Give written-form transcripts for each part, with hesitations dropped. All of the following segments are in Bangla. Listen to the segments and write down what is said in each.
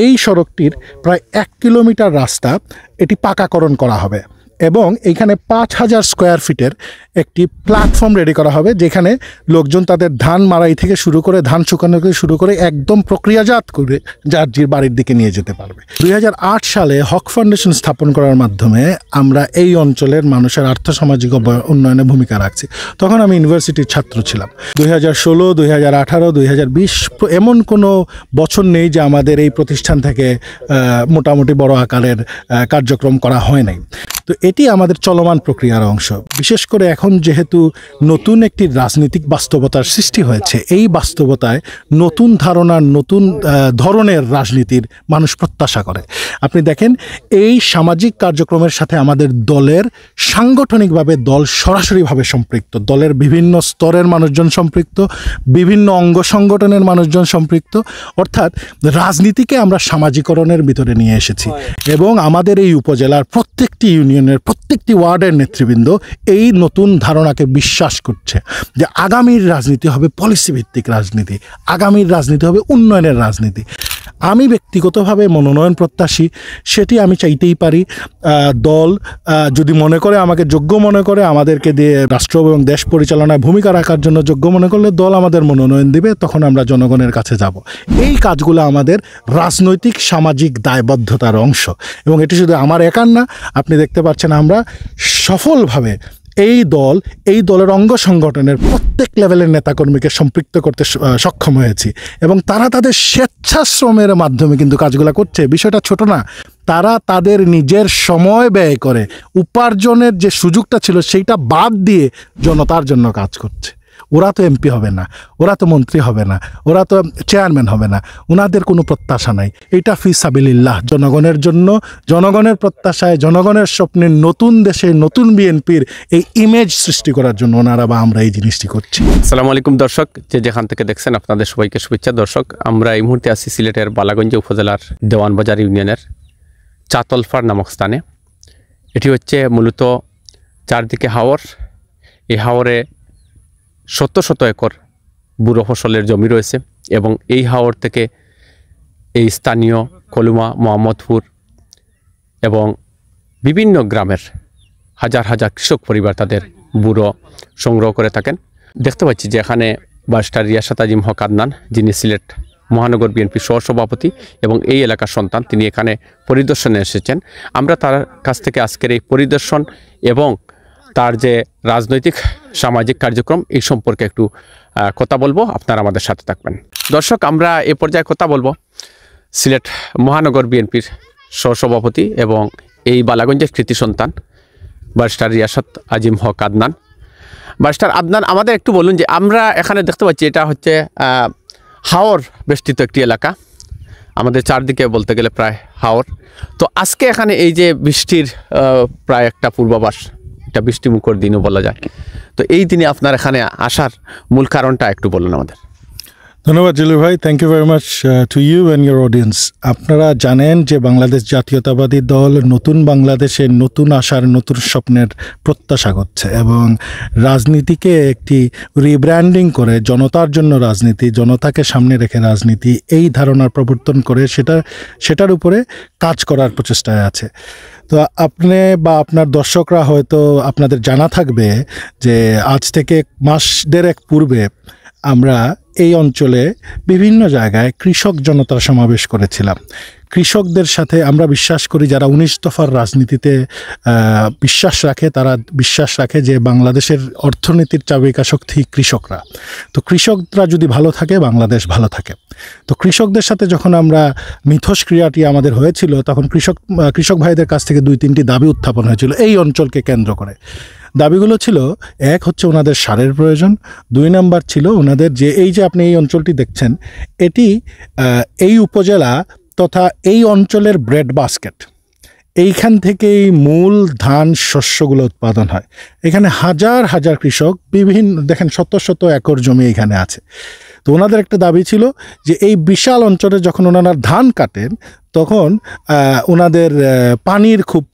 এই সড়কটির প্রায় 1 কিলোমিটার রাস্তা এটি পাকাকরণ করা হবে এবং এইখানে 5000 স্কোয়ার ফিটের একটি প্ল্যাটফর্ম রেডি করা হবে, যেখানে লোকজন তাদের ধান মাড়াই থেকে শুরু করে ধান শুকানো থেকে শুরু করে একদম প্রক্রিয়াজাত করে যার যে বাড়ির দিকে নিয়ে যেতে পারবে। 2008 সালে হক ফাউন্ডেশন স্থাপন করার মাধ্যমে আমরা এই অঞ্চলের মানুষের আর্থসামাজিক উন্নয়নে ভূমিকা রাখছি। তখন আমি ইউনিভার্সিটির ছাত্র ছিলাম। 2016, 2018, 2020 এমন কোনো বছর নেই যে আমাদের এই প্রতিষ্ঠান থেকে মোটামুটি বড় আকারের কার্যক্রম করা হয় নাই। তো এটি আমাদের চলমান প্রক্রিয়ার অংশ। বিশেষ করে এখন যেহেতু নতুন একটি রাজনৈতিক বাস্তবতার সৃষ্টি হয়েছে, এই বাস্তবতায় নতুন ধারণার নতুন ধরনের রাজনীতির মানুষ প্রত্যাশা করে। আপনি দেখেন এই সামাজিক কার্যক্রমের সাথে আমাদের দলের সাংগঠনিকভাবে দল সরাসরিভাবে সম্পৃক্ত, দলের বিভিন্ন স্তরের মানুষজন সম্পৃক্ত, বিভিন্ন অঙ্গ সংগঠনের মানুষজন সম্পৃক্ত, অর্থাৎ রাজনীতিকে আমরা সামাজিকরণের ভিতরে নিয়ে এসেছি এবং আমাদের এই উপজেলার প্রত্যেকটি ইউনিয়নের প্রত্যেকটি ওয়ার্ডের নেতৃবৃন্দ এই নতুন ধারণাকে বিশ্বাস করছে যে আগামীর রাজনীতি হবে পলিসি ভিত্তিক রাজনীতি, আগামীর রাজনীতি হবে উন্নয়নের রাজনীতি। আমি ব্যক্তিগতভাবে মনোনয়ন প্রত্যাশী, সেটি আমি চাইতেই পারি। দল যদি মনে করে আমাকে যোগ্য মনে করে, আমাদেরকে দিয়ে রাষ্ট্র এবং দেশ পরিচালনায় ভূমিকা রাখার জন্য যোগ্য মনে করলে দল আমাদের মনোনয়ন দিবে, তখন আমরা জনগণের কাছে যাব। এই কাজগুলো আমাদের রাজনৈতিক সামাজিক দায়বদ্ধতার অংশ এবং এটি শুধু আমার একার না। আপনি দেখতে পাচ্ছেন আমরা সফলভাবে এই দলের অঙ্গ সংগঠনের প্রত্যেক লেভেলের নেতাকর্মীকে সম্পৃক্ত করতে সক্ষম হয়েছি এবং তারা তাদের স্বেচ্ছাশ্রমের মাধ্যমে কিন্তু কাজগুলো করছে। বিষয়টা ছোট না, তারা তাদের নিজের সময় ব্যয় করে উপার্জনের যে সুযোগটা ছিল সেইটা বাদ দিয়ে জনতার জন্য কাজ করছে। ওরা তো এমপি হবে না, ওরা তো মন্ত্রী হবে না, ওরা তো চেয়ারম্যান হবে না, ওনাদের কোনো প্রত্যাশা নাই। এটা ফি সাবিলিল্লাহ, জনগণের জন্য, জনগণের প্রত্যাশায়, জনগণের স্বপ্নের নতুন দেশে নতুন বিএনপির এই ইমেজ সৃষ্টি করার জন্য ওনারা বা আমরা এই জিনিসটি করছি। আসসালামু আলাইকুম দর্শক, যেখান থেকে দেখছেন আপনাদের সবাইকে শুভেচ্ছা। দর্শক, আমরা এই মুহূর্তে আছি সিলেটের বালাগঞ্জ উপজেলার দেওয়ানবাজার ইউনিয়নের চাতলফার নামক স্থানে। এটি হচ্ছে মূলত চারদিকে হাওর। এই হাওরে শত শত একর বুড়ো ফসলের জমি রয়েছে এবং এই হাওর থেকে এই স্থানীয় কলুমা, মোহাম্মদপুর এবং বিভিন্ন গ্রামের হাজার হাজার কৃষক পরিবার তাদের বুড়ো সংগ্রহ করে থাকেন। দেখতে পাচ্ছি যে এখানে ব্যারিস্টার রিয়াসাত আজিম হক আদনান, যিনি সিলেট মহানগর বিএনপি সহসভাপতি এবং এই এলাকার সন্তান, তিনি এখানে পরিদর্শনে এসেছেন। আমরা তার কাছ থেকে আজকের এই পরিদর্শন এবং তার যে রাজনৈতিক সামাজিক কার্যক্রম এই সম্পর্কে একটু কথা বলবো। আপনারা আমাদের সাথে থাকবেন। দর্শক, আমরা এ পর্যায়ে কথা বলবো সিলেট মহানগর বিএনপির সহসভাপতি এবং এই বালাগঞ্জের কৃতি সন্তান ব্যারিস্টার রিয়াসাত আজিম হক আদনান। ব্যারিস্টার আদনান, আমাদের একটু বলুন যে আমরা এখানে দেখতে পাচ্ছি এটা হচ্ছে হাওর বেষ্টিত একটি এলাকা, আমাদের চারদিকে বলতে গেলে প্রায় হাওর। তো আজকে এখানে এই যে বৃষ্টির প্রায় একটা পূর্বাভাস, এটা বৃষ্টিমুখর দিনও বলা যায়, তো এই দিনে আপনার এখানে আসার মূল কারণটা একটু বলুন আমাদের। ধন্যবাদ জিলু ভাই, thank you very much to you and your audience. আপনারা জানেন যে বাংলাদেশ জাতীয়তাবাদী দল নতুন বাংলাদেশের নতুন আশার নতুন স্বপ্নের প্রত্যাশা করছে এবং রাজনীতিকে একটি রিব্র্যান্ডিং করে জনতার জন্য রাজনীতি, জনতাকে সামনে রেখে রাজনীতি, এই ধারণার প্রবর্তন করে সেটার উপরে কাজ করার প্রচেষ্টায় আছে। তো আপনি বা আপনার দর্শকরা হয়তো আপনাদের জানা থাকবে যে আজ থেকে মাস দেড়েক পূর্বে আমরা এই অঞ্চলে বিভিন্ন জায়গায় কৃষক জনতার সমাবেশ করেছিলাম। কৃষকদের সাথে আমরা বিশ্বাস করি, যারা 19 দফার রাজনীতিতে বিশ্বাস রাখে, তারা বিশ্বাস রাখে যে বাংলাদেশের অর্থনীতির চাবিকা শক্তি কৃষকরা। তো কৃষকরা যদি ভালো থাকে, বাংলাদেশ ভালো থাকে। তো কৃষকদের সাথে যখন আমরা মিথস্ক্রিয়াটি আমাদের হয়েছিল, তখন কৃষক ভাইদের কাছ থেকে 2-3টি দাবি উত্থাপন হয়েছিল এই অঞ্চলকে কেন্দ্র করে। দাবিগুলো ছিল, এক হচ্ছে ওনাদের সারের প্রয়োজন, 2 নাম্বার ছিল ওনাদের যে এই যে আপনি এই অঞ্চলটি দেখছেন, এটি এই উপজেলা তথা এই অঞ্চলের ব্রেড বাস্কেট। এইখান থেকেই মূল ধান শস্যগুলো উৎপাদন হয়। এখানে হাজার হাজার কৃষক, বিভিন্ন দেখেন শত শত একর জমি এখানে আছে। তো ওনাদের একটা দাবি ছিল যে এই বিশাল অঞ্চলে যখন ওনারা ধান কাটেন তখন ওনাদের পানির খুব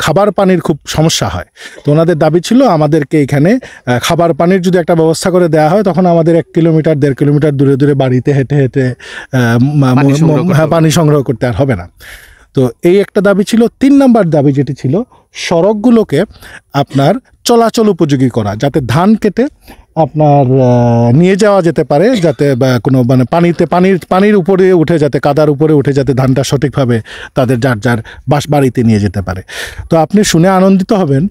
খাবার পানির খুব সমস্যা হয়। তো ওনাদের দাবি ছিল আমাদেরকে এখানে খাবার পানির যদি একটা ব্যবস্থা করে দেওয়া হয় তখন আমাদের 1 কিলোমিটার 1.5 কিলোমিটার দূরে দূরে বাড়িতে হেঁটে হেঁটে পানি সংগ্রহ করতে আর হবে না। তো এই একটা দাবি ছিল। 3 নম্বর দাবি যেটি ছিল সড়কগুলোকে আপনার চলাচল উপযোগী করা, যাতে ধান কেটে আপনার নিয়ে যাওয়া যেতে পারে, যাতে কোনো মানে পানির উপরে উঠে, যাতে কাদার উপরে উঠে যাতে ধানটা সঠিকভাবে তাদের যার যার বাড়িতে নিয়ে যেতে পারে। তো আপনি শুনে আনন্দিত হবেন,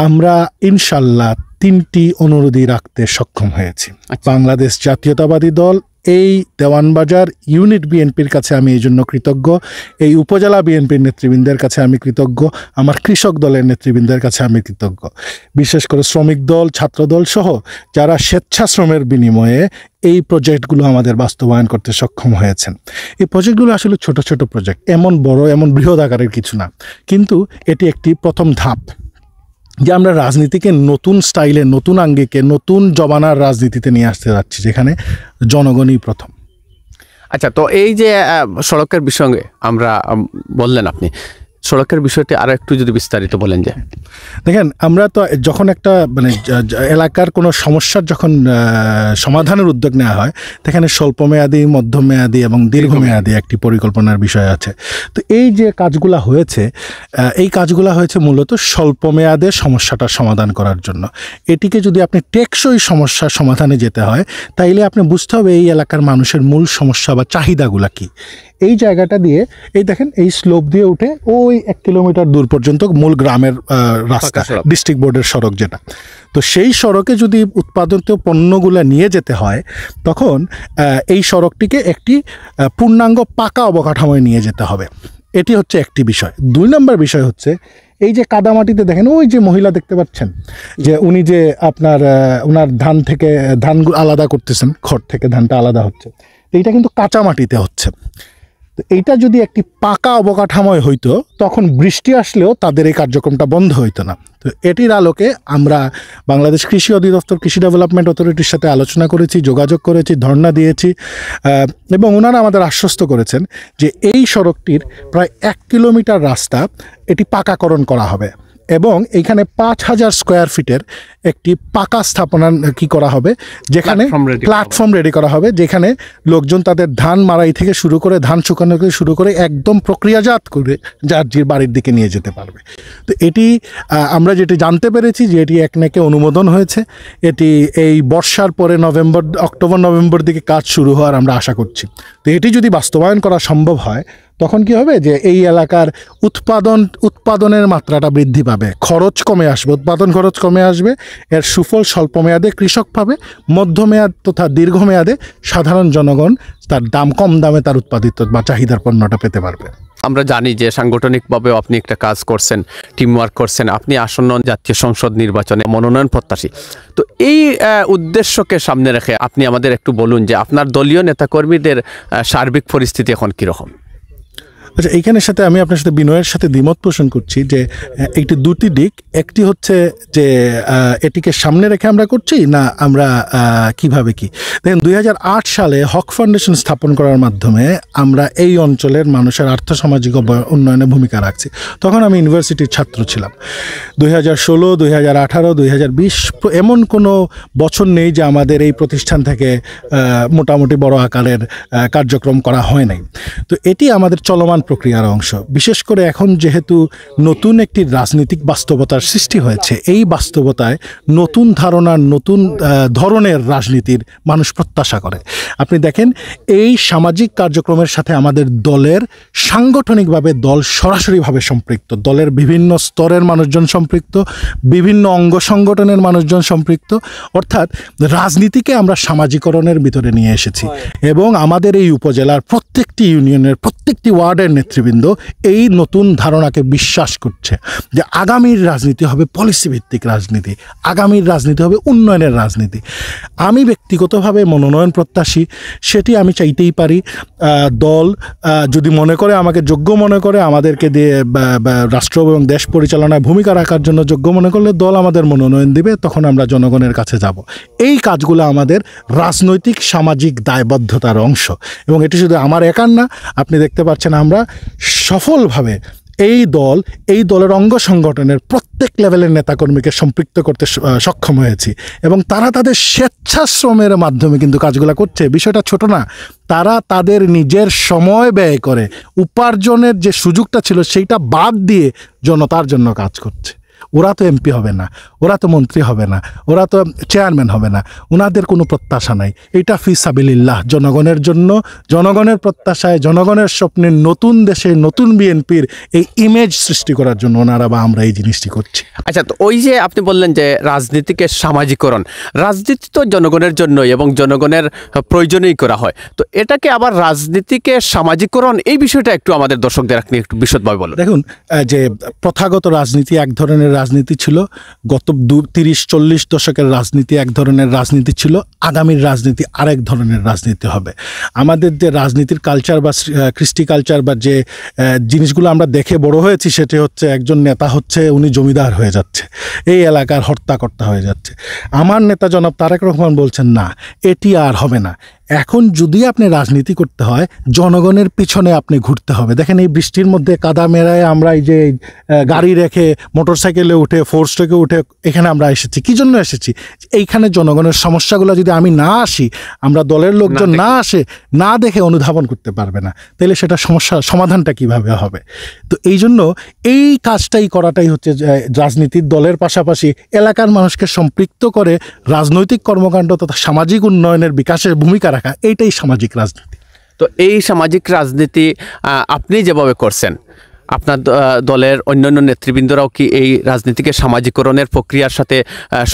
আমরা ইনশাল্লাহ 3টি অনুরোধই রাখতে সক্ষম হয়েছি। বাংলাদেশ জাতীয়তাবাদী দল এই দেওয়ানবাজার ইউনিট বিএনপির কাছে আমি এই জন্য কৃতজ্ঞ, এই উপজেলা বিএনপির নেতৃবৃন্দের কাছে আমি কৃতজ্ঞ, আমার কৃষক দলের নেতৃবৃন্দের কাছে আমি কৃতজ্ঞ, বিশেষ করে শ্রমিক দল, ছাত্রদল সহ যারা স্বেচ্ছাশ্রমের বিনিময়ে এই প্রজেক্টগুলো আমাদের বাস্তবায়ন করতে সক্ষম হয়েছেন। এই প্রজেক্টগুলো আসলে ছোট ছোট প্রজেক্ট, এমন বড় এমন বৃহৎ আকারের কিছু না, কিন্তু এটি একটি প্রথম ধাপ যে আমরা রাজনীতিকে নতুন স্টাইলে, নতুন আঙ্গিকে, নতুন জমানার রাজনীতিতে নিয়ে আসতে যাচ্ছি, যেখানে জনগণই প্রথম। আচ্ছা, তো এই যে সড়কের বিষয়ে আমরা বললেন, আপনি সড়কের বিষয়টি আরো একটু যদি বিস্তারিত বলেন। যে দেখেন, আমরা তো যখন একটা মানে এলাকার কোনো সমস্যার যখন সমাধানের উদ্যোগ নেওয়া হয়, সেখানে স্বল্পমেয়াদী, মধ্যমেয়াদী এবং দীর্ঘমেয়াদী একটি পরিকল্পনার বিষয় আছে। তো এই যে কাজগুলো হয়েছে, এই কাজগুলো হয়েছে মূলত স্বল্পমেয়াদে সমস্যাটার সমাধান করার জন্য। এটিকে যদি আপনি টেকসই সমস্যার সমাধানে যেতে হয়, তাইলে আপনি বুঝতে হবে এই এলাকার মানুষের মূল সমস্যা বা চাহিদাগুলো কী। এই জায়গাটা দিয়ে, এই দেখেন, এই স্লোপ দিয়ে উঠে ওই 1 কিলোমিটার দূর পর্যন্ত মূল গ্রামের রাস্তা, ডিস্ট্রিক্ট বোর্ডের সড়ক যেটা। তো সেই সড়কে যদি উৎপাদিত পণ্যগুলো নিয়ে যেতে হয়, তখন এই সড়কটিকে একটি পূর্ণাঙ্গ পাকা অবকাঠামোয় নিয়ে যেতে হবে। এটি হচ্ছে একটি বিষয়। 2 নম্বর বিষয় হচ্ছে এই যে কাদামাটিতে দেখেন ওই যে মহিলা দেখতে পাচ্ছেন, যে উনি যে আপনার ওনার ধান থেকে ধান আলাদা করতেছেন, খড় থেকে ধানটা আলাদা হচ্ছে, তো এইটা কিন্তু কাঁচা মাটিতে হচ্ছে। তো এইটা যদি একটি পাকা অবকাঠামোয় হইতো, তখন বৃষ্টি আসলেও তাদের এই কার্যক্রমটা বন্ধ হইতো না। তো এটির আলোকে আমরা বাংলাদেশ কৃষি অধিদপ্তর, কৃষি ডেভেলপমেন্ট অথরিটির সাথে আলোচনা করেছি, যোগাযোগ করেছি, ধর্ণা দিয়েছি, এবং ওনারা আমাদের আশ্বস্ত করেছেন যে এই সড়কটির প্রায় 1 কিলোমিটার রাস্তা এটি পাকাকরণ করা হবে, এবং এইখানে 5000 স্কোয়ার ফিটের একটি পাকা স্থাপনা কি করা হবে, যেখানে প্ল্যাটফর্ম রেডি করা হবে, যেখানে লোকজন তাদের ধান মাড়াই থেকে শুরু করে, ধান শুকানো থেকে শুরু করে একদম প্রক্রিয়াজাত করে যার যে বাড়ির দিকে নিয়ে যেতে পারবে। তো এটি আমরা যেটি জানতে পেরেছি যে এটি একনেকে অনুমোদন হয়েছে। এটি এই বর্ষার পরে অক্টোবর নভেম্বর দিকে কাজ শুরু হওয়ার আমরা আশা করছি। তো এটি যদি বাস্তবায়ন করা সম্ভব হয়, তখন কি হবে যে এই এলাকার উৎপাদনের মাত্রাটা বৃদ্ধি পাবে, খরচ কমে আসবে, উৎপাদন খরচ কমে আসবে। এর সুফল স্বল্পমেয়াদে কৃষক পাবে, মধ্যমেয়াদ তথা দীর্ঘমেয়াদে সাধারণ জনগণ তার কম দামে তার উৎপাদিত বা চাহিদার পণ্যটা পেতে পারবে। আমরা জানি যে সাংগঠনিকভাবেও আপনি একটা কাজ করছেন, টিমওয়ার্ক করছেন, আপনি আসন্ন জাতীয় সংসদ নির্বাচনে মনোনয়ন প্রত্যাশী। তো এই উদ্দেশ্যকে সামনে রেখে আপনি আমাদের একটু বলুন যে আপনার দলীয় নেতাকর্মীদের সার্বিক পরিস্থিতি এখন কীরকম? আচ্ছা, এইখানের সাথে আমি আপনার সাথে বিনয়ের সাথে দ্বিমত পোষণ করছি যে একটি 2টি দিক। একটি হচ্ছে যে এটিকে সামনে রেখে আমরা করছি না, আমরা কিভাবে কি দেখেন, 2008 সালে হক ফাউন্ডেশন স্থাপন করার মাধ্যমে আমরা এই অঞ্চলের মানুষের আর্থসামাজিক উন্নয়নে ভূমিকা রাখছি। তখন আমি ইউনিভার্সিটির ছাত্র ছিলাম। 2016, 2018, 2020 এমন কোনো বছর নেই যে আমাদের এই প্রতিষ্ঠান থেকে মোটামুটি বড় আকারের কার্যক্রম করা হয় নাই। তো এটি আমাদের চলমান প্রক্রিয়ার অংশ। বিশেষ করে এখন যেহেতু নতুন একটি রাজনৈতিক বাস্তবতার সৃষ্টি হয়েছে, এই বাস্তবতায় নতুন ধারণার, নতুন ধরনের রাজনীতির মানুষ প্রত্যাশা করে। আপনি দেখেন, এই সামাজিক কার্যক্রমের সাথে আমাদের দলের সাংগঠনিকভাবে দল সরাসরিভাবে সম্পৃক্ত, দলের বিভিন্ন স্তরের মানুষজন সম্পৃক্ত, বিভিন্ন অঙ্গ সংগঠনের মানুষজন সম্পৃক্ত। অর্থাৎ রাজনীতিকে আমরা সামাজিকরণের ভিতরে নিয়ে এসেছি, এবং আমাদের এই উপজেলার প্রত্যেকটি ইউনিয়নের প্রত্যেকটি ওয়ার্ডের নেতৃবৃন্দ এই নতুন ধারণাকে বিশ্বাস করছে যে আগামীর রাজনীতি হবে পলিসি ভিত্তিক রাজনীতি, আগামীর রাজনীতি হবে উন্নয়নের রাজনীতি। আমি ব্যক্তিগতভাবে মনোনয়ন প্রত্যাশী, সেটি আমি চাইতেই পারি। দল যদি মনে করে আমাকে যোগ্য মনে করে, আমাদেরকে দিয়ে রাষ্ট্র এবং দেশ পরিচালনায় ভূমিকা রাখার জন্য যোগ্য মনে করলে দল আমাদের মনোনয়ন দিবে, তখন আমরা জনগণের কাছে যাব। এই কাজগুলো আমাদের রাজনৈতিক সামাজিক দায়বদ্ধতার অংশ, এবং এটি শুধু আমার একার না। আপনি দেখতে পাচ্ছেন আমরা সফলভাবে এই দলের অঙ্গ সংগঠনের প্রত্যেক লেভেলের নেতাকর্মীকে সম্পৃক্ত করতে সক্ষম হয়েছি, এবং তারা তাদের স্বেচ্ছাশ্রমের মাধ্যমে কিন্তু কাজগুলো করছে। বিষয়টা ছোট না, তারা তাদের নিজের সময় ব্যয় করে উপার্জনের যে সুযোগটা ছিল সেইটা বাদ দিয়ে জনতার জন্য কাজ করছে। ওরা তো এমপি হবে না, ওরা তো মন্ত্রী হবে না, ওরা তো চেয়ারম্যান হবে না, ওনাদের কোনো প্রত্যাশা নাই। এটা ফি সাবিলিল্লাহ, জনগণের জন্য, জনগণের প্রত্যাশায়, জনগণের স্বপ্নে নতুন দেশে নতুন বিএনপির এই ইমেজ সৃষ্টি করার জন্য ওনারা বা আমরা এই জিনিসটি করছি। আচ্ছা, তো ওই যে আপনি বললেন যে রাজনীতিকে সামাজিকরণ, রাজনীতি তো জনগণের জন্যই এবং জনগণের প্রয়োজনেই করা হয়, তো এটাকে আবার রাজনীতিকে সামাজিকরণ, এই বিষয়টা একটু আমাদের দর্শকদের আপনি একটু বিশদভাবে বলুন। দেখুন, যে প্রথাগত রাজনীতি এক ধরনের রাজনীতি ছিল, গত 30-40 দশকের রাজনীতি এক ধরনের রাজনীতি ছিল, আগামীর রাজনীতি আরেক ধরনের রাজনীতি হবে। আমাদের যে রাজনীতির কালচার বা কৃষ্টি কালচার বা যে জিনিসগুলো আমরা দেখে বড় হয়েছি, সেটি হচ্ছে একজন নেতা হচ্ছে উনি জমিদার হয়ে যাচ্ছে, এই এলাকার হর্তাকর্তা হয়ে যাচ্ছে। আমার নেতা জনাব তারেক রহমান বলছেন না, এটি আর হবে না। এখন যদি আপনি রাজনীতি করতে হয়, জনগণের পিছনে আপনি ঘুরতে হবে। দেখেন, এই বৃষ্টির মধ্যে কাদা মেরায় আমরা এই যে গাড়ি রেখে মোটরসাইকেলে উঠে ফোর্স থেকে উঠে এখানে আমরা এসেছি, কী জন্য এসেছি? এইখানে জনগণের সমস্যাগুলো যদি আমি না আসি, আমরা দলের লোকজন না আসে, না দেখে অনুধাবন করতে পারবে না, তাহলে সেটা সমস্যার সমাধানটা কিভাবে হবে? তো এই জন্য এই কাজটাই করাটাই হচ্ছে রাজনীতির দলের পাশাপাশি এলাকার মানুষকে সম্পৃক্ত করে রাজনৈতিক কর্মকাণ্ড তথা সামাজিক উন্নয়নের বিকাশের ভূমিকা রাখা, এইটাই সামাজিক রাজনীতি। তো এই সামাজিক রাজনীতি আপনি যেভাবে করছেন, আপনার দলের অন্যান্য নেতৃবৃন্দরাও কি এই রাজনীতিকে সামাজিকরণের প্রক্রিয়ার সাথে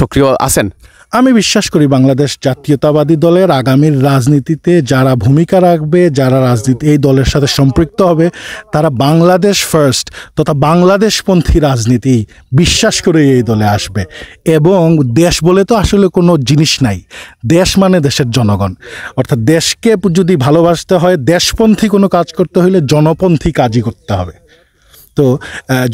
সক্রিয় আছেন? আমি বিশ্বাস করি বাংলাদেশ জাতীয়তাবাদী দলের আগামীর রাজনীতিতে যারা ভূমিকা রাখবে, যারা রাজনীতি এই দলের সাথে সম্পৃক্ত হবে, তারা বাংলাদেশ ফার্স্ট তথা বাংলাদেশপন্থী রাজনীতি বিশ্বাস করে এই দলে আসবে। এবং দেশ বলে তো আসলে কোনো জিনিস নাই, দেশ মানে দেশের জনগণ। অর্থাৎ দেশকে যদি ভালোবাসতে হয়, দেশপন্থী কোনো কাজ করতে হলে জনপন্থী কাজই করতে হবে। তো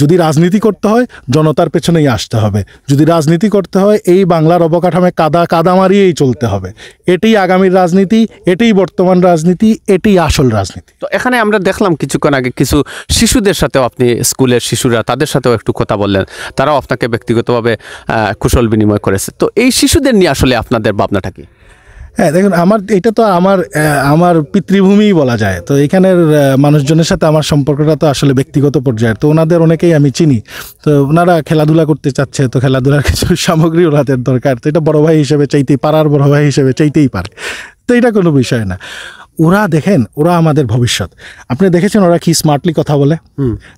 যদি রাজনীতি করতে হয়, জনতার পেছনেই আসতে হবে। যদি রাজনীতি করতে হয়, এই বাংলার অবকাঠামোয় কাদা মারিয়েই চলতে হবে। এটাই আগামীর রাজনীতি, এটাই বর্তমান রাজনীতি, এটাই আসল রাজনীতি। তো এখানে আমরা দেখলাম কিছুক্ষণ আগে কিছু শিশুদের সাথেও, আপনি স্কুলের শিশুরা, তাদের সাথেও একটু কথা বললেন, তারাও আপনাকে ব্যক্তিগতভাবে কুশল বিনিময় করেছে। তো এই শিশুদের নিয়ে আসলে আপনাদের ভাবনাটা কি? হ্যাঁ, দেখুন, এটা তো আমার পিতৃভূমিই বলা যায়। তো এখানের মানুষজনের সাথে আমার সম্পর্কটা তো আসলে ব্যক্তিগত পর্যায়ের। তো ওনাদের অনেকেই আমি চিনি। তো ওনারা খেলাধুলা করতে চাচ্ছে, তো খেলাধুলার কিছু সামগ্রী ওনাদের দরকার। তো এটা বড় ভাই হিসেবে চাইতেই, পাড়ার বড় ভাই হিসেবে চাইতেই পারে। তো এটা কোনো বিষয় না। ওরা দেখেন, ওরা আমাদের ভবিষ্যৎ। আপনি দেখেছেন ওরা কি স্মার্টলি কথা বলে?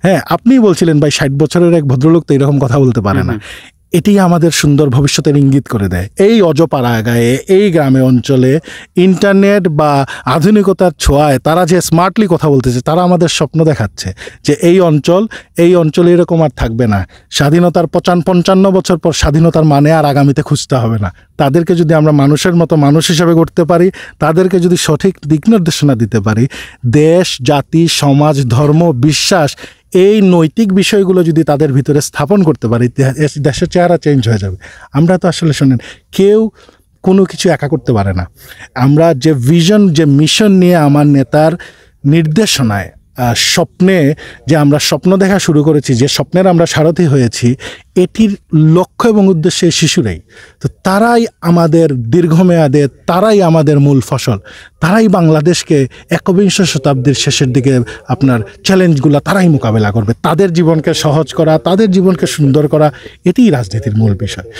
হ্যাঁ, আপনিই বলছিলেন ভাই 60 বছরের এক ভদ্রলোক তো এরকম কথা বলতে পারে না। এটি আমাদের সুন্দর ভবিষ্যতের ইঙ্গিত করে দেয়। এই অজপাড়া গায়ে, এই গ্রামে অঞ্চলে ইন্টারনেট বা আধুনিকতার ছোঁয়ায় তারা যে স্মার্টলি কথা বলতেছে, তারা আমাদের স্বপ্ন দেখাচ্ছে যে এই অঞ্চলে এরকম আর থাকবে না। স্বাধীনতার 55 বছর পর স্বাধীনতার মানে আর আগামীতে খুঁজতে হবে না। তাদেরকে যদি আমরা মানুষের মতো মানুষ হিসেবে গড়তে পারি, তাদেরকে যদি সঠিক দিক নির্দেশনা দিতে পারি, দেশ, জাতি, সমাজ, ধর্ম, বিশ্বাস, এই নৈতিক বিষয়গুলো যদি তাদের ভিতরে স্থাপন করতে পারি, দেশের চেহারা চেঞ্জ হয়ে যাবে। আমরা তো আসলে শোনেন, কেউ কোনো কিছু একা করতে পারে না। আমরা যে ভিশন, যে মিশন নিয়ে আমার নেতার নির্দেশনায়, স্বপ্নে যে আমরা স্বপ্ন দেখা শুরু করেছি, যে স্বপ্নের আমরা সারথি হয়েছি, এটির লক্ষ্য এবং উদ্দেশ্যে শিশুরাই। তো তারাই আমাদের দীর্ঘমেয়াদে, তারাই আমাদের মূল ফসল, তারাই বাংলাদেশকে 21 শতাব্দীর শেষের দিকে আপনার চ্যালেঞ্জগুলো তারাই মোকাবেলা করবে। তাদের জীবনকে সহজ করা, তাদের জীবনকে সুন্দর করা, এটিই রাজনীতির মূল বিষয়।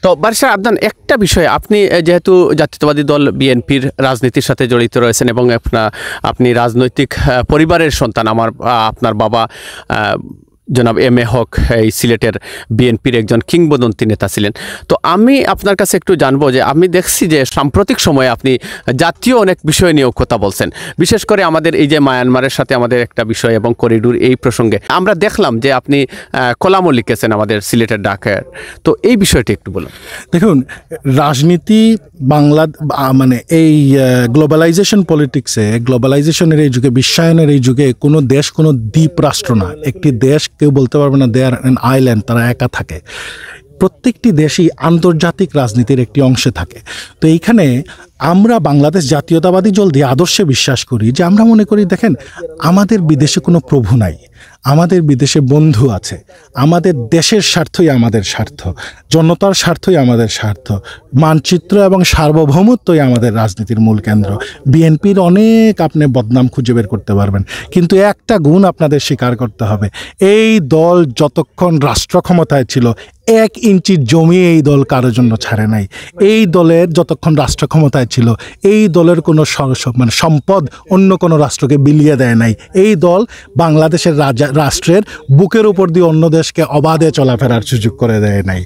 তো বারিশ সাহেব, আদনান, একটা বিষয়, আপনি যেহেতু জাতীয়তাবাদী দল বিএনপির রাজনীতির সাথে জড়িত রয়েছেন এবং আপনি রাজনৈতিক পরিবারের সন্তান, আপনার বাবা জনাব এম এ হক এই সিলেটের বিএনপির একজন কিংবদন্তি নেতা ছিলেন। তো আমি আপনার কাছে একটু জানবো যে আমি দেখছি যে সাম্প্রতিক সময়ে আপনি জাতীয় অনেক বিষয় নিয়েও কথা বলছেন, বিশেষ করে আমাদের এই যে মায়ানমারের সাথে আমাদের একটা বিষয় এবং করিডোর এই প্রসঙ্গে আমরা দেখলাম যে আপনি কলামও লিখেছেন আমাদের সিলেটের ঢাকার। তো এই বিষয়টি একটু বলুন। দেখুন, রাজনীতি বাংলা মানে এই গ্লোবালাইজেশন পলিটিক্সে, গ্লোবালাইজেশনের এই যুগে, বিশ্বায়নের এই যুগে কোনো দেশ কোনো দ্বীপ রাষ্ট্র না। একটি দেশ কেউ বলতে পারবে না দে আর অ্যান আইল্যান্ড, তারা একা থাকে। প্রত্যেকটি দেশই আন্তর্জাতিক রাজনীতির একটি অংশে থাকে। তো এইখানে আমরা বাংলাদেশ জাতীয়তাবাদী দল দিয়ে আদর্শে বিশ্বাস করি যে আমরা মনে করি, দেখেন, আমাদের বিদেশে কোনো প্রভু নাই, আমাদের বিদেশে বন্ধু আছে, আমাদের দেশের স্বার্থই আমাদের স্বার্থ, জনতার স্বার্থই আমাদের স্বার্থ, মানচিত্র এবং সার্বভৌমত্বই আমাদের রাজনীতির মূল কেন্দ্র। বিএনপির অনেক আপনি বদনাম খুঁজে বের করতে পারবেন, কিন্তু একটা গুণ আপনাদের স্বীকার করতে হবে, এই দল যতক্ষণ রাষ্ট্র ক্ষমতায় ছিল 1 ইঞ্চি জমি এই দল কারোর জন্য ছাড়ে নাই। এই দলের যতক্ষণ রাষ্ট্র ক্ষমতায় ছিল এই দলের কোনো মানে সম্পদ অন্য কোনো রাষ্ট্রকে বিলিয়ে দেয় নাই। এই দল বাংলাদেশের রাষ্ট্রের বুকের উপর দিয়ে অন্য দেশকে অবাধে চলাফেরার সুযোগ করে দেয় নাই।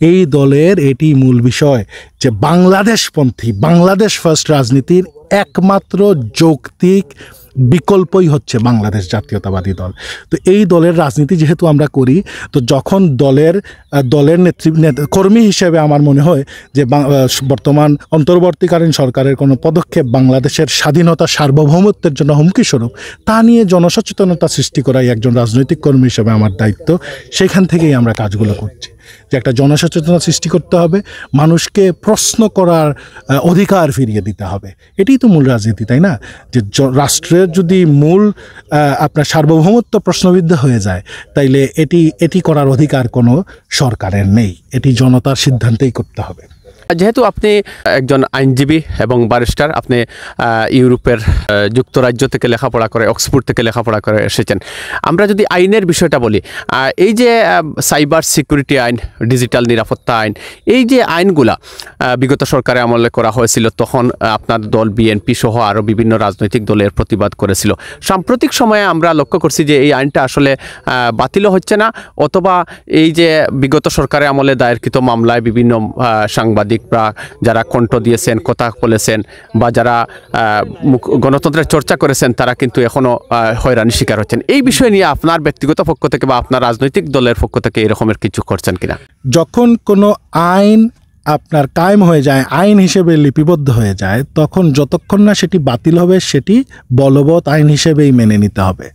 এই দলের এটি মূল বিষয় যে বাংলাদেশপন্থী, বাংলাদেশ ফার্স্ট রাজনীতির একমাত্র যৌক্তিক বিকল্পই হচ্ছে বাংলাদেশ জাতীয়তাবাদী দল। তো এই দলের রাজনীতি যেহেতু আমরা করি, তো যখন দলের কর্মী হিসেবে আমার মনে হয় যে বর্তমান অন্তর্বর্তীকালীন সরকারের কোনো পদক্ষেপ বাংলাদেশের স্বাধীনতা সার্বভৌমত্বের জন্য হুমকিস্বরূপ, তা নিয়ে জনসচেতনতা সৃষ্টি করাই একজন রাজনৈতিক কর্মী হিসেবে আমার দায়িত্ব। সেখান থেকেই আমরা কাজগুলো করছি যে একটা জনসচেতনতা সৃষ্টি করতে হবে, মানুষকে প্রশ্ন করার অধিকার ফিরিয়ে দিতে হবে। এটাই তো মূল রাজনীতি, তাই না? যে রাষ্ট্রের যদি মূল আপনার সার্বভৌমত্ব প্রশ্নবিদ্ধ হয়ে যায়, তাইলে এটি করার অধিকার কোনো সরকারের নেই, এটি জনতার সিদ্ধান্তেই করতে হবে। যেহেতু আপনি একজন আইনজীবী এবং ব্যারিস্টার, আপনি ইউরোপের যুক্তরাজ্য থেকে লেখাপড়া করে, অক্সফোর্ড থেকে লেখাপড়া করে এসেছেন। আমরা যদি আইনের বিষয়টা বলি, এই যে সাইবার সিকিউরিটি আইন, ডিজিটাল নিরাপত্তা আইন, এই যে আইনগুলা বিগত সরকারে আমলে করা হয়েছিল, তখন আপনার দল বিএনপি সহ আরও বিভিন্ন রাজনৈতিক দলের প্রতিবাদ করেছিল। সাম্প্রতিক সময়ে আমরা লক্ষ্য করছি যে এই আইনটা আসলে বাতিলও হচ্ছে না, অথবা এই যে বিগত সরকারে আমলে দায়েরকৃত মামলায় বিভিন্ন সাংবাদিক যারা কণ্ঠ দিয়েছেন, কথা বলেছেন, বা যারা গণতন্ত্রের চর্চা করেছেন, তারা কিন্তু এখনো হয়রানির শিকার হচ্ছেন। এই বিষয় নিয়ে আপনার ব্যক্তিগত পক্ষ থেকে বা আপনার রাজনৈতিক দলের পক্ষ থেকে এরকমের কিছু করছেন কিনা? যখন কোনো আইন আপনার কায়েম হয়ে যায়, আইন হিসেবে লিপিবদ্ধ হয়ে যায়, তখন যতক্ষণ না সেটি বাতিল হবে সেটি বলবৎ আইন হিসেবেই মেনে নিতে হবে।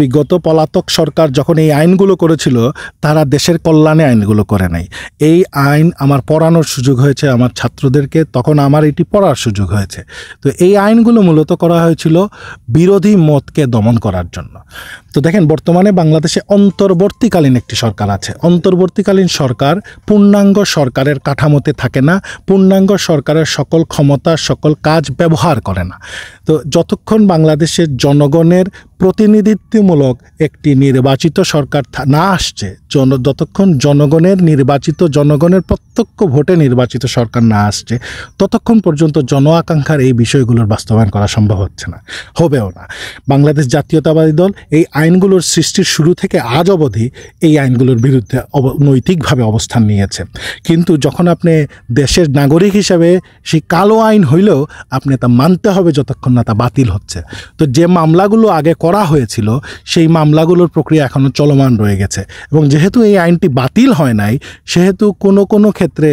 বিগত পলাতক সরকার যখন এই আইনগুলো করেছিল, তারা দেশের কল্যাণে আইনগুলো করে নাই। এই আইন আমার পড়ানোর সুযোগ হয়েছে আমার ছাত্রদেরকে, তখন আমার এটি পড়ার সুযোগ হয়েছে। তো এই আইনগুলো মূলত করা হয়েছিল বিরোধী মতকে দমন করার জন্য। তো দেখেন, বর্তমানে বাংলাদেশে অন্তর্বর্তীকালীন একটি সরকার আছে। অন্তর্বর্তীকালীন সরকার পূর্ণাঙ্গ সরকারের কাঠামোতে থাকে না, পূর্ণাঙ্গ সরকারের সকল ক্ষমতা, সকল কাজ ব্যবহার করে না। তো যতক্ষণ বাংলাদেশের জনগণের প্রতিনিধিত্বমূলক একটি নির্বাচিত সরকার না আসছে, যতক্ষণ জনগণের প্রত্যক্ষ ভোটে নির্বাচিত সরকার না আসছে, ততক্ষণ পর্যন্ত জন আকাঙ্ক্ষার এই বিষয়গুলোর বাস্তবায়ন করা সম্ভব হচ্ছে না, হবেও না। বাংলাদেশ জাতীয়তাবাদী দল এই আইনগুলোর সৃষ্টির শুরু থেকে আজ অবধি এই আইনগুলোর বিরুদ্ধে নৈতিকভাবে অবস্থান নিয়েছে। কিন্তু যখন আপনি দেশের নাগরিক হিসাবে সেই কালো আইন হইলেও আপনি তা মানতে হবে যতক্ষণ না তা বাতিল হচ্ছে। তো যে মামলাগুলো আগে করা হয়েছিল, সেই মামলাগুলোর প্রক্রিয়া এখনও চলমান রয়ে গেছে। এবং যেহেতু এই আইনটি বাতিল হয় নাই, সেহেতু কোনো ক্ষেত্রে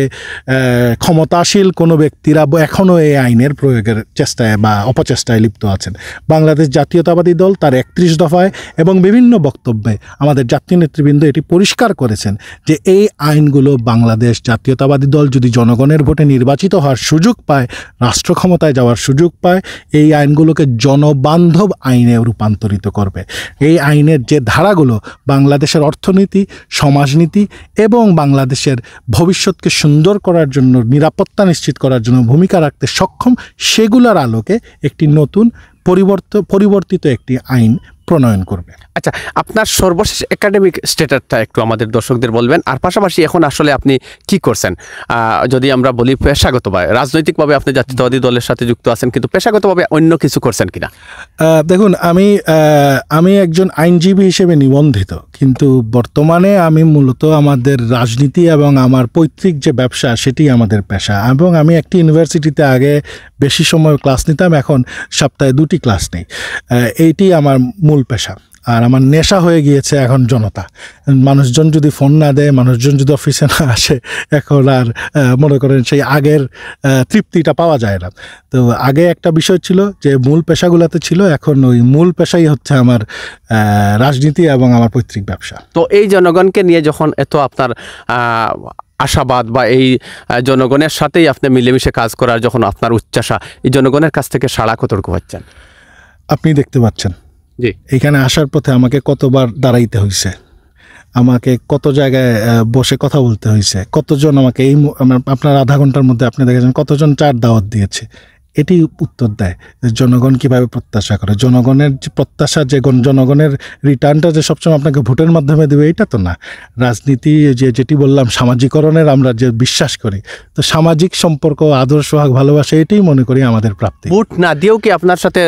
ক্ষমতাশীল কোনো ব্যক্তিরা এখনও এই আইনের প্রয়োগের চেষ্টায় বা অপচেষ্টায় লিপ্ত আছেন। বাংলাদেশ জাতীয়তাবাদী দল তার 31 দফায় এবং বিভিন্ন বক্তব্যে আমাদের জাতীয় নেতৃবৃন্দ এটি পরিষ্কার করেছেন যে এই আইনগুলো বাংলাদেশ জাতীয়তাবাদী দল যদি জনগণের ভোটে নির্বাচিত হওয়ার সুযোগ পায়, রাষ্ট্র ক্ষমতায় যাওয়ার সুযোগ পায়, এই আইনগুলোকে জনবান্ধব আইনে রূপান্তরিত করবে। এই আইনের যে ধারাগুলো বাংলাদেশের অর্থনীতি, সমাজনীতি এবং বাংলাদেশের ভবিষ্যৎকে সুন্দর করার জন্য, নিরাপত্তা নিশ্চিত করার জন্য ভূমিকা রাখতে সক্ষম, সেগুলোর আলোকে একটি নতুন পরিবর্তিত একটি আইন প্রণয়ন করবে। আচ্ছা, আপনার সর্বশেষ একাডেমিক স্ট্যাটাসটা একটু আমাদের দর্শকদের বলবেন, আর পাশাপাশি এখন আসলে আপনি কি করছেন? যদি আমরা বলি পেশাগতভাবে, রাজনৈতিকভাবে আপনি জাতীয়তাবাদী দলের সাথে যুক্ত আছেন, কিন্তু পেশাগতভাবে অন্য কিছু করছেন কিনা? দেখুন, আমি একজন আইনজীবী হিসেবে নিবন্ধিত, কিন্তু বর্তমানে আমি মূলত আমাদের রাজনীতি এবং আমার পৈতৃক যে ব্যবসা সেটি আমাদের পেশা। এবং আমি একটি ইউনিভার্সিটিতে আগে বেশি সময় ক্লাস নিতাম, এখন সপ্তাহে 2টি ক্লাস নেই। এইটি আমার মূল পেশা। আর আমার নেশা হয়ে গিয়েছে এখন জনতা। মানুষজন যদি ফোন না দেয়, মানুষজন যদি অফিসে না আসে, এখন আর মনে করেন সেই আগের তৃপ্তিটা পাওয়া যায় না। তো আগে একটা বিষয় ছিল যে মূল পেশাগুলোতে ছিল, এখন ওই মূল পেশাই হচ্ছে আমার রাজনীতি এবং আমার পৈতৃক ব্যবসা। তো এই জনগণকে নিয়ে যখন এত আপনার আশাবাদ বা এই জনগণের সাথেই আপনি মিলেমিশে কাজ করার যখন আপনার উচ্চাসা, এই জনগণের কাছ থেকে সাড়া কতটুকু পাচ্ছেন? আপনি দেখতে পাচ্ছেন জি, এখানে আসার পথে আমাকে কতবার দাঁড়াইতে হয়েছে, আমাকে কত জায়গায় বসে কথা বলতে হয়েছে, কতজন আমাকে আপনার আধা ঘন্টার মধ্যে আপনি দেখেছেন কতজন চার দাওয়াত দিয়েছে। এটি উত্তর দেয় যে জনগণ কীভাবে প্রত্যাশা করে। জনগণের যে প্রত্যাশা, যে জনগণের রিটার্নটা যে সবসময় আপনাকে ভোটের মাধ্যমে দেবে, এটা তো না। রাজনীতি যেটি বললাম সামাজিকরণের আমরা যে বিশ্বাস করি, তো সামাজিক সম্পর্ক, আদর্শ, ভালোবাসা, এটাই মনে করি আমাদের প্রাপ্তি। ভোট না দিয়েও কি আপনার সাথে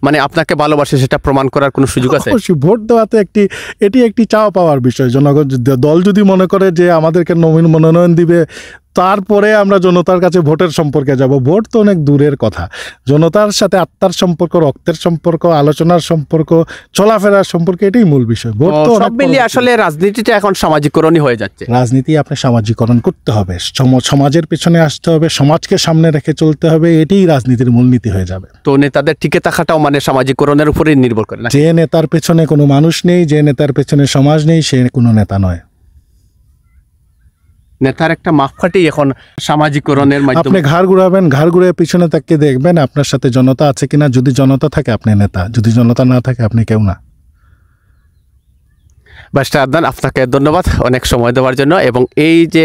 মানে আপনাকে ভালোবাসে সেটা প্রমাণ করার কোনো সুযোগ আছে? অবশ্যই ভোট দেওয়াতে এটি একটি চাওয়া পাওয়ার বিষয়। জনগণ দল যদি মনে করে যে আমাদেরকে মনোনয়ন দিবে, তারপরে আমরা জনতার কাছে ভোটের সম্পর্কে যাব। ভোট তো অনেক দূরের কথা। জনতার সাথে আত্মার সম্পর্ক, রক্তের সম্পর্ক, আলোচনার সম্পর্ক, চলাফেরার সম্পর্ক, এটাই মূল বিষয়। ভোট তো সব মিলিয়ে আসলে রাজনীতিটা এখন সামাজিকরণই হয়ে যাচ্ছে। রাজনীতি আপনি সামাজিকরণ করতে হবে, সমাজের পেছনে আসতে হবে, সমাজকে সামনে রেখে চলতে হবে, এটাই রাজনীতির মূলনীতি হয়ে যাবে। তো নেতাদের টিকে থাকাটাও মানে সামাজিকরণের উপরেই নির্ভর করে না? যে নেতার পেছনে কোনো মানুষ নেই, যে নেতার পেছনে সমাজ নেই, সে কোনো নেতা নয়। নেতার একটা মাপকাঠি এখন সামাজিকরণের আপনি মাধ্যমে। ঘাড় ঘুরাবেন, ঘাড় ঘুরে পিছনে তাকিয়ে দেখবেন আপনার সাথে জনতা আছে কিনা। যদি জনতা থাকে আপনি নেতা, যদি জনতা না থাকে আপনি কেউ না। ব্যারিস্টার আদনান, আপনাকে ধন্যবাদ অনেক সময় দেওয়ার জন্য। এবং এই যে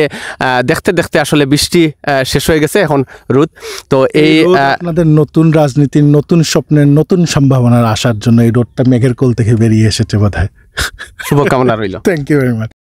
দেখতে দেখতে আসলে বৃষ্টি শেষ হয়ে গেছে, এখন রোদ। তো এই আপনাদের নতুন রাজনীতির, নতুন স্বপ্নের, নতুন সম্ভাবনার আসার জন্য এই রোডটা মেঘের কোল থেকে বেরিয়ে এসেছে বোধহয়। শুভকামনা রইল। Thank you very much.